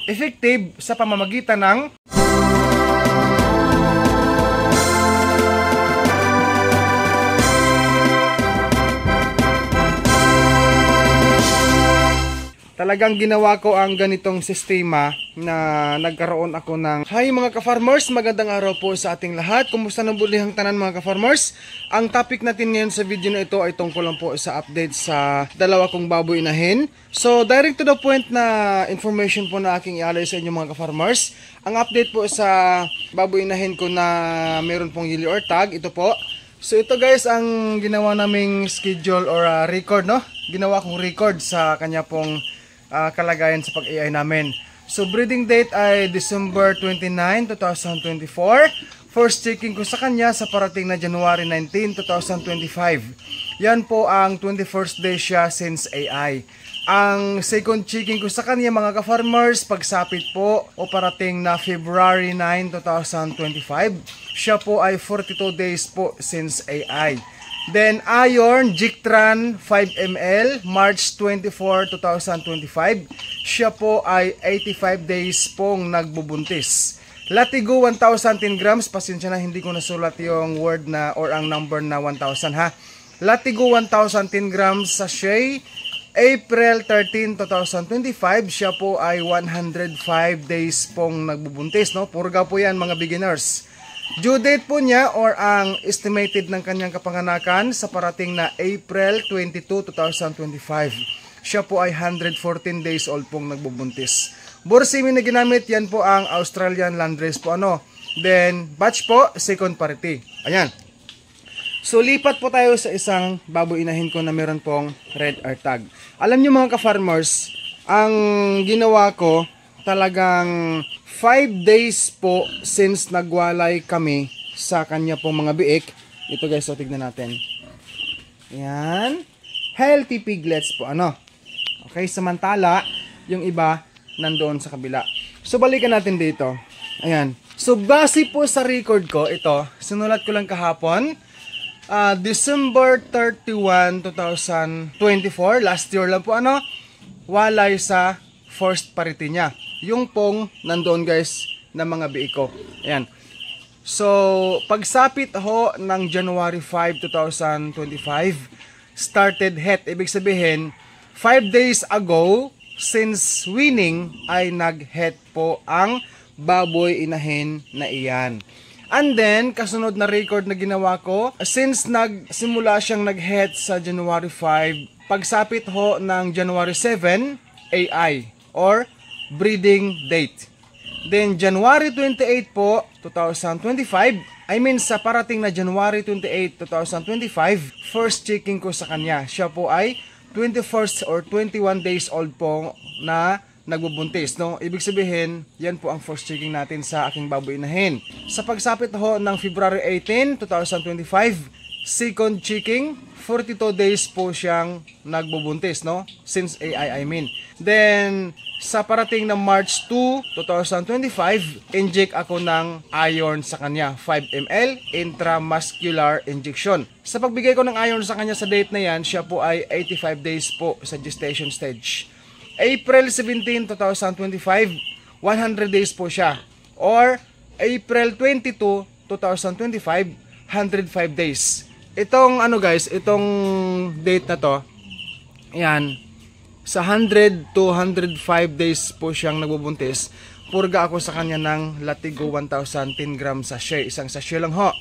effective sa pamamagitan ng talagang ginawa ko ang ganitong sistema na nagkaroon ako ng hi mga ka-farmers, magandang araw po sa ating lahat. Kumusta na bulihang tanan mga ka-farmers? Ang topic natin ngayon sa video na ito ay tungkol lang po sa update sa dalawa kong baboy inahin. So direct to the point na information po na aking ialay sa inyo mga ka-farmers. Ang update po sa baboy inahin ko na meron pong yellow or tag, ito po. So ito guys ang ginawa naming schedule or record, no? Ginawa kong record sa kanya pong kalagayan sa pag-AI namin. So breeding date ay December 29, 2024. First checking ko sa kanya sa parating na January 19, 2025. Yan po ang 21st day siya since AI. Ang second checking ko sa kanya mga ka-farmers, pagsapit po o parating na February 9, 2025. Siya po ay 42 days po since AI. Then Iron Jictran 5 ml March 24, 2025. Siya po ay 85 days pong nagbubuntis. Latigo 1010 grams. Pasensya na hindi ko nasulat yung word na or ang number na 1000 ha. Latigo 1010 grams sachet. April 13, 2025. Siya po ay 105 days pong nagbubuntis, no? Purga po yan mga beginners. Due date po niya or ang estimated ng kanyang kapanganakan sa parating na April 22, 2025. Siya po ay 114 days old pong nagbubuntis. Borsimin na ginamit, yan po ang Australian Landrace po ano. Then batch po, second parity. Ayan. So lipat po tayo sa isang baboy inahin ko na meron pong red ear tag. Alam niyo mga ka-farmers, ang ginawa ko talagang 5 days po since nagwalay kami sa kanya pong mga biik. Ito guys, so tignan natin. Ayan. Healthy piglets po ano. Okay, samantala yung iba nandoon sa kabila. So balikan natin dito. Ayan. So base po sa record ko, ito, sinulat ko lang kahapon. December 31, 2024, last year lang po ano, walay sa first parity niya. Yung pong nandoon guys na mga biik ko. Ayan. So, pagsapit ho ng January 5, 2025, started het. Ibig sabihin, 5 days ago, since winning, ay nag-het po ang baboy inahin na iyan. And then, kasunod na record na ginawa ko, since nagsimula siyang nag-het sa January 5, pagsapit ho ng January 7, AI or breeding date. Then January 28 po, 2025, I mean sa parating na January 28, 2025, first checking ko sa kanya. Siya po ay 21st or 21 days old po na nagbubuntis, no? Ibig sabihin, yan po ang first checking natin sa aking baboy inahin. Sa pagsapit ho ng February 18, 2025, second checking, 42 days po siyang nagbubuntis, no? Since AI, I mean. Then, sa parating na March 2, 2025, inject ako ng iron sa kanya, 5 ml intramuscular injection. Sa pagbigay ko ng iron sa kanya sa date na yan, siya po ay 85 days po sa gestation stage. April 17, 2025, 100 days po siya. Or April 22, 2025, 105 days. Itong ano guys, itong date na to, yan, sa 100 to 105 days po siyang nagbubuntis. Purga ako sa kanya ng Latigo 1010 grams sachet, isang sachet lang ho.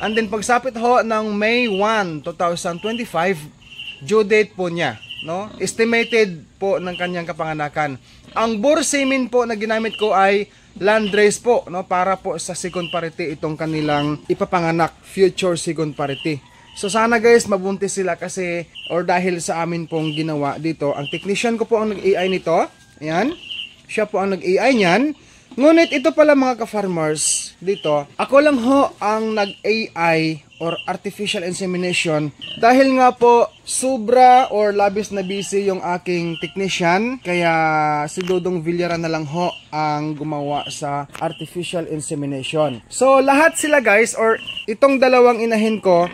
And then pagsapit ho ng May 1, 2025, due date po niya, no? Estimated po ng kanyang kapanganakan. Ang bore semen po na ginamit ko ay Landrace po, no, para po sa second parity itong kanilang ipapanganak, future second parity. So sana guys mabuntis sila kasi or dahil sa amin pong ginawa dito, ang technician ko po ang nag-AI nito. Ayan. Siya po ang nag-AI niyan. Ngunit ito pala mga ka-farmers dito, ako lang ho ang nag-AI or artificial insemination dahil nga po sobra or labis na busy yung aking technician, kaya si Dodong Villaran na lang ho ang gumawa sa artificial insemination. So lahat sila guys or itong dalawang inahin ko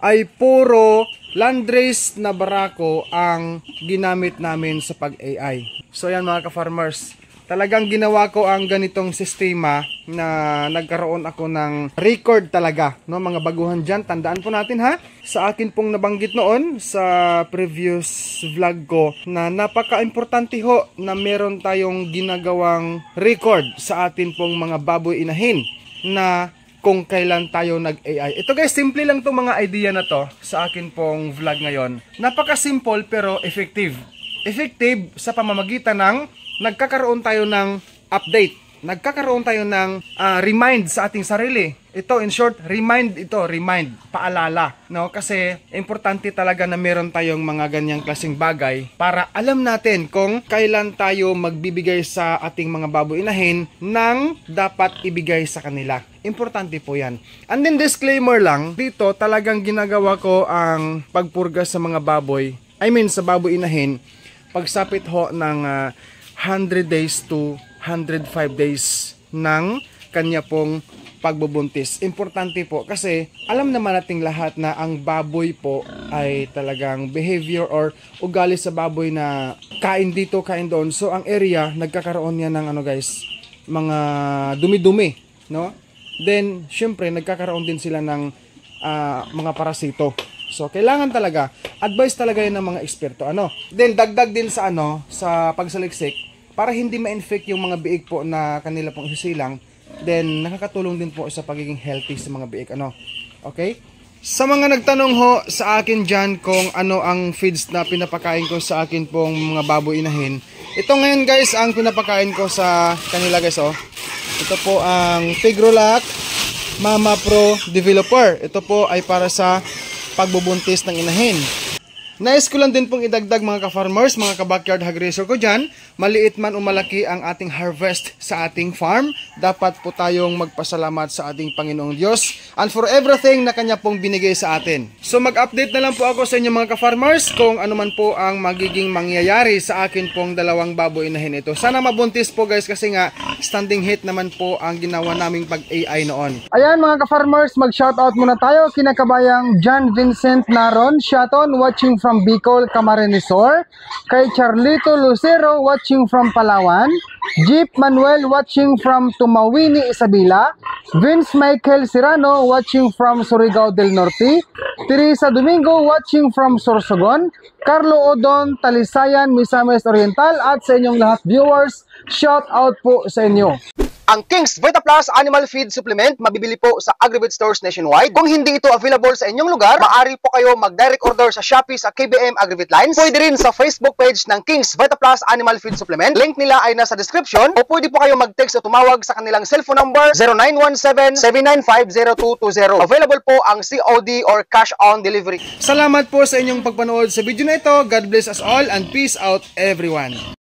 ay puro Landrace na barako ang ginamit namin sa pag-AI. So yan mga ka-farmers, talagang ginawa ko ang ganitong sistema na nagkaroon ako ng record talaga, no? Mga baguhan dyan, tandaan po natin ha, sa akin pong nabanggit noon sa previous vlog ko na napaka-importante ho na meron tayong ginagawang record sa atin pong mga baboy inahin na kung kailan tayo nag-AI. Ito guys, simple lang itong mga idea na to sa akin pong vlog ngayon. Napaka-simple pero effective. Effective sa pamamagitan ng nagkakaroon tayo ng update. Nagkakaroon tayo ng remind sa ating sarili. Ito, in short, remind, paalala. No? Kasi, importante talaga na meron tayong mga ganyang klaseng bagay para alam natin kung kailan tayo magbibigay sa ating mga baboy inahin ng dapat ibigay sa kanila. Importante po yan. And then, disclaimer lang, dito talagang ginagawa ko ang pagpurga sa mga baboy, sa baboy inahin, pagsapit ho ng 100 days to 105 days ng kanya pong pagbubuntis. Importante po kasi alam naman nating lahat na ang baboy po ay talagang behavior or ugali sa baboy na kain dito, kain doon. So ang area, nagkakaroon yan ng mga dumi-dumi, no? Then, syempre, nagkakaroon din sila ng mga parasito. So, kailangan talaga, advice talaga yun ng mga eksperto. Then, dagdag din sa sa pagsaliksik, para hindi ma-infect yung mga biik po na kanila pong isisilang. Then, nakakatulong din po sa pagiging healthy sa mga biik. Okay? Sa mga nagtanong ho sa akin dyan kung ano ang feeds na pinapakain ko sa akin pong mga baboy inahin. Ito ngayon guys, ang pinapakain ko sa kanila guys. Ito po ang Pigrolac Mama Pro Developer. Ito po ay para sa pagbubuntis ng inahin. Nais ko lang din pong idagdag mga ka-farmers, mga ka-backyard hog raiser ko dyan, maliit man o malaki ang ating harvest sa ating farm, dapat po tayong magpasalamat sa ating Panginoong Diyos and for everything na Kanya pong binigay sa atin. So mag-update na lang po ako sa inyo mga ka-farmers kung ano man po ang magiging mangyayari sa akin pong dalawang baboy inahin ito. Sana mabuntis po guys kasi nga standing heat naman po ang ginawa naming pag-AI noon. Ayan mga ka-farmers, mag-shoutout muna tayo kinakabayang John Vincent Naron, Shaton, watching from Bicol, Camarines Sur, kay Charlito Lucero watching from Palawan, Jeep Manuel watching from Tumawini, Isabela, Vince Michael Serrano watching from Surigao del Norte, Teresa Domingo watching from Sorsogon, Carlo Odon, Talisayan, Misamis Oriental, at sa inyong lahat viewers, shout out po sa inyo. Ang King's Vita Plus Animal Feed Supplement mabibili po sa Agribit Stores nationwide. Kung hindi ito available sa inyong lugar, maaari po kayo mag-direct order sa Shopee sa KBM Agribit Lines. Pwede rin sa Facebook page ng King's Vita Plus Animal Feed Supplement. Link nila ay nasa description. O pwede po kayo mag-text o tumawag sa kanilang cellphone number 0917-795-0220. Available po ang COD or cash on delivery. Salamat po sa inyong pagpanood sa video na ito. God bless us all and peace out everyone.